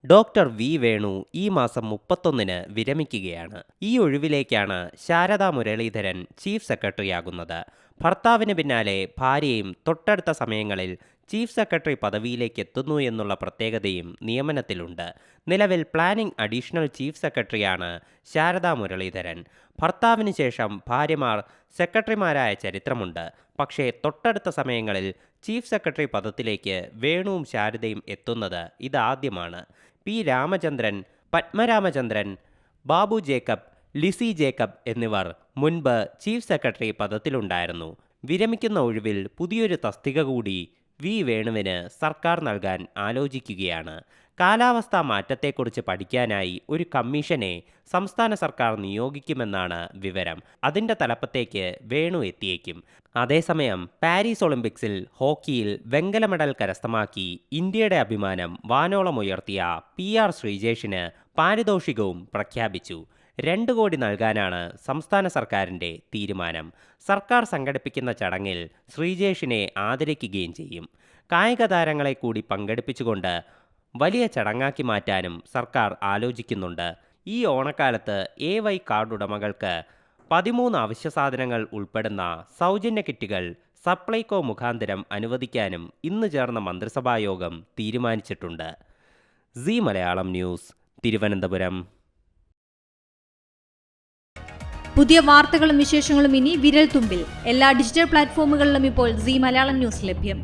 Doctor V Venu ഈ മാസം 31-ന് വിരമിക്കുകയാണ്. ഈ ഒഴിവിലേക്കാണ് ശാരദാ മുരളീധരൻ ചീഫ് സെക്രട്ടറിയാകുന്നത്. ഭർത്താവിന് പിന്നാലെ ഭാര്യയും തൊട്ടടുത്ത സമയങ്ങളിൽ ചീഫ് സെക്രട്ടറി പദവിയിലേക്ക് എത്തുന്നു എന്നുള്ള പ്രത്യേകതയും നിയമനത്തിലുണ്ട്. നിലവിൽ പ്ലാനിംഗ് അഡീഷണൽ ചീഫ് സെക്രട്ടറിയാണ് ശാരദാ മുരളീധരൻ. ഭർത്താവിന് ശേഷം ഭാര്യമാർ സെക്രട്ടറിമാരായ ചരിത്രമുണ്ട്. പക്ഷേ തൊട്ടടുത്ത സമയങ്ങളിൽ ചീഫ് സെക്രട്ടറി പദത്തിലേക്ക് വേണുവും ശാരദയും എത്തുന്നത് ഇതാദ്യമാണ്. P Ramachandran, Padma Ramachandran, Babu Jacob, Lissy Jacob എന്നിവർ മുൻപ് ചീഫ് സെക്രട്ടറി പദത്തിലുണ്ടായിരുന്നു. വിരമിക്കുന്ന ഒഴിവിൽ പുതിയൊരു തസ്തിക കൂടി വി വേണുവിന് സർക്കാർ നൽകാൻ ആലോചിക്കുകയാണ്. കാലാവസ്ഥാ മാറ്റത്തെക്കുറിച്ച് പഠിക്കാനായി ഒരു കമ്മീഷനെ സംസ്ഥാന സർക്കാർ നിയോഗിക്കുമെന്നാണ് വിവരം. അതിൻ്റെ തലപ്പത്തേക്ക് വേണു എത്തിയേക്കും. അതേസമയം പാരീസ് ഒളിമ്പിക്സിൽ ഹോക്കിയിൽ വെങ്കല മെഡൽ കരസ്ഥമാക്കി ഇന്ത്യയുടെ അഭിമാനം വാനോളമുയർത്തിയ PR ശ്രീജേഷിന് പാരിതോഷികവും പ്രഖ്യാപിച്ചു. 2 കോടി നൽകാനാണ് സംസ്ഥാന സർക്കാരിൻ്റെ തീരുമാനം. സർക്കാർ സംഘടിപ്പിക്കുന്ന ചടങ്ങിൽ ശ്രീജേഷിനെ ആദരിക്കുകയും ചെയ്യും. കായിക താരങ്ങളെ കൂടി പങ്കെടുപ്പിച്ചുകൊണ്ട് വലിയ ചടങ്ങാക്കി മാറ്റാനും സർക്കാർ ആലോചിക്കുന്നുണ്ട്. ഈ ഓണക്കാലത്ത് AY കാർഡ് ഉടമകൾക്ക് 13 അവശ്യ സാധനങ്ങൾ ഉൾപ്പെടുന്ന സൗജന്യ കിറ്റുകൾ സപ്ലൈകോ മുഖാന്തരം അനുവദിക്കാനും ഇന്ന് ചേർന്ന മന്ത്രിസഭായോഗം തീരുമാനിച്ചിട്ടുണ്ട്. Zee Malayalam news, Thiruvananthapuram. പുതിയ വാർത്തകളും വിശേഷങ്ങളും ഇനി വിരൽ തുമ്പിൽ. എല്ലാ ഡിജിറ്റൽ പ്ലാറ്റ്ഫോമുകളിലും ഇപ്പോൾ സീ മലയാളം ന്യൂസ് ലഭ്യം.